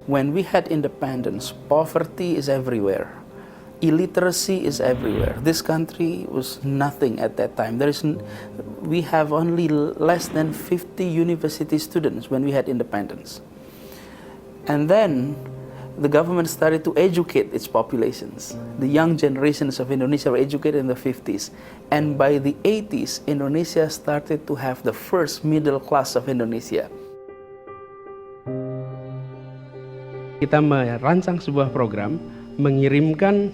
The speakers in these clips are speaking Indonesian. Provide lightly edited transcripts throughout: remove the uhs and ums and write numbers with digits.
When we had independence, poverty is everywhere. Illiteracy is everywhere. This country was nothing at that time. We have only less than 50 university students when we had independence. And then the government started to educate its populations. The young generations of Indonesia were educated in the 50s. And by the 80s, Indonesia started to have the first middle class of Indonesia. Kita merancang sebuah program mengirimkan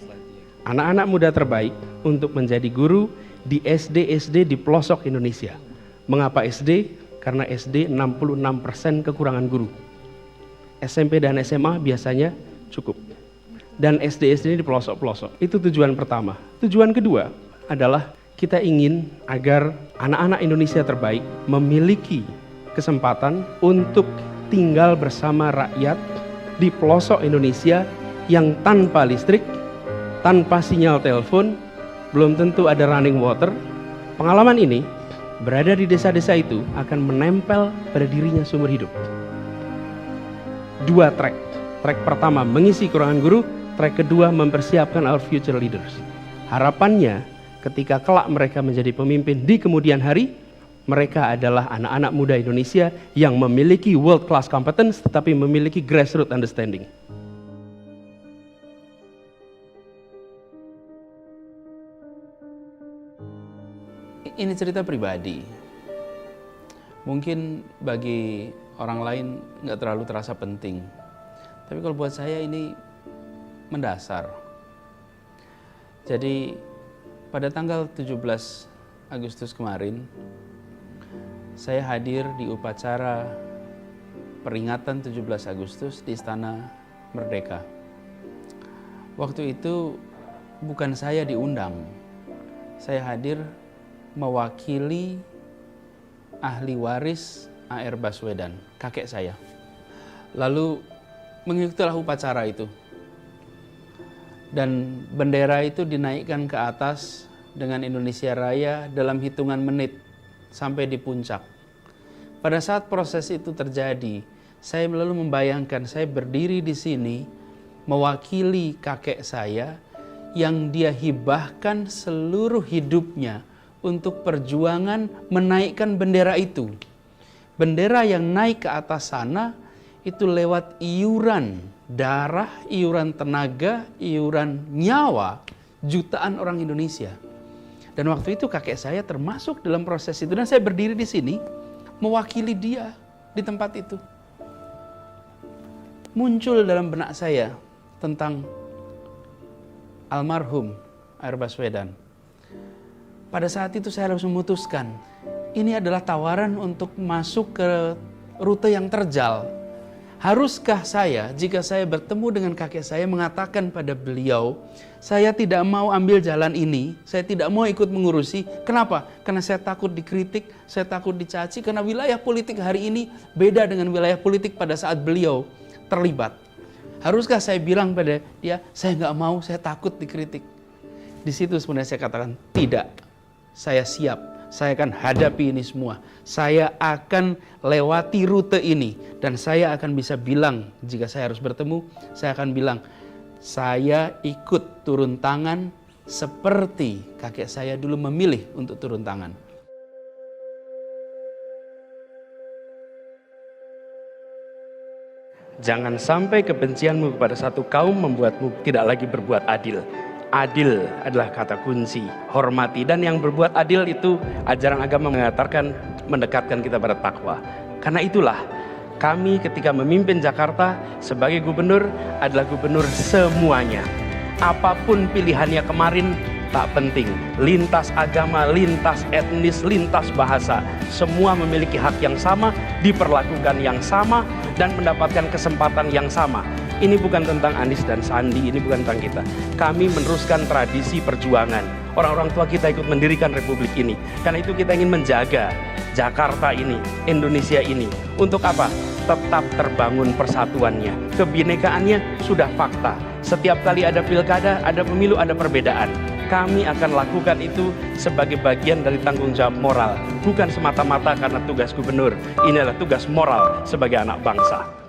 anak-anak muda terbaik untuk menjadi guru di SD-SD di pelosok Indonesia. Mengapa SD? Karena SD 66% kekurangan guru. SMP dan SMA biasanya cukup. Dan SD-SD di pelosok-pelosok. Itu tujuan pertama. Tujuan kedua adalah kita ingin agar anak-anak Indonesia terbaik memiliki kesempatan untuk tinggal bersama rakyat di pelosok Indonesia yang tanpa listrik, tanpa sinyal telepon, belum tentu ada running water. Pengalaman ini berada di desa-desa itu akan menempel pada dirinya seumur hidup. Dua track. Track pertama mengisi kekurangan guru, track kedua mempersiapkan our future leaders. Harapannya ketika kelak mereka menjadi pemimpin di kemudian hari, mereka adalah anak-anak muda Indonesia yang memiliki world class competence tetapi memiliki grassroots understanding. Ini cerita pribadi. Mungkin bagi orang lain nggak terlalu terasa penting. Tapi kalau buat saya ini mendasar. Jadi pada tanggal 17 Agustus kemarin, saya hadir di upacara peringatan 17 Agustus di Istana Merdeka. Waktu itu bukan saya diundang. Saya hadir mewakili ahli waris A.R. Baswedan, kakek saya. Lalu mengikutilah upacara itu. Dan bendera itu dinaikkan ke atas dengan Indonesia Raya dalam hitungan menit sampai di puncak. Pada saat proses itu terjadi, saya lalu membayangkan saya berdiri di sini mewakili kakek saya yang dia hibahkan seluruh hidupnya untuk perjuangan menaikkan bendera itu. Bendera yang naik ke atas sana itu lewat iuran darah, iuran tenaga, iuran nyawa jutaan orang Indonesia. Dan waktu itu kakek saya termasuk dalam proses itu. Dan saya berdiri di sini mewakili dia di tempat itu. Muncul dalam benak saya tentang almarhum A.R. Baswedan. Pada saat itu saya harus memutuskan, ini adalah tawaran untuk masuk ke rute yang terjal. Haruskah saya, jika saya bertemu dengan kakek saya, mengatakan pada beliau, saya tidak mau ambil jalan ini, saya tidak mau ikut mengurusi. Kenapa? Karena saya takut dikritik, saya takut dicaci, karena wilayah politik hari ini beda dengan wilayah politik pada saat beliau terlibat. Haruskah saya bilang pada dia, saya nggak mau, saya takut dikritik. Di situ sebenarnya saya katakan, tidak, saya siap. Saya akan hadapi ini semua. Saya akan lewati rute ini. Dan saya akan bisa bilang, jika saya harus bertemu, saya akan bilang, saya ikut turun tangan seperti kakek saya dulu memilih untuk turun tangan. Jangan sampai kebencianmu kepada satu kaum membuatmu tidak lagi berbuat adil. Adil adalah kata kunci, hormati, dan yang berbuat adil itu ajaran agama mengatakan mendekatkan kita pada takwa. Karena itulah kami ketika memimpin Jakarta sebagai gubernur adalah gubernur semuanya. Apapun pilihannya kemarin tak penting, lintas agama, lintas etnis, lintas bahasa, semua memiliki hak yang sama, diperlakukan yang sama, dan mendapatkan kesempatan yang sama. Ini bukan tentang Anies dan Sandi, ini bukan tentang kita. Kami meneruskan tradisi perjuangan. Orang-orang tua kita ikut mendirikan republik ini. Karena itu kita ingin menjaga Jakarta ini, Indonesia ini. Untuk apa? Tetap terbangun persatuannya. Kebinekaannya sudah fakta. Setiap kali ada pilkada, ada pemilu, ada perbedaan. Kami akan lakukan itu sebagai bagian dari tanggung jawab moral. Bukan semata-mata karena tugas gubernur. Ini adalah tugas moral sebagai anak bangsa.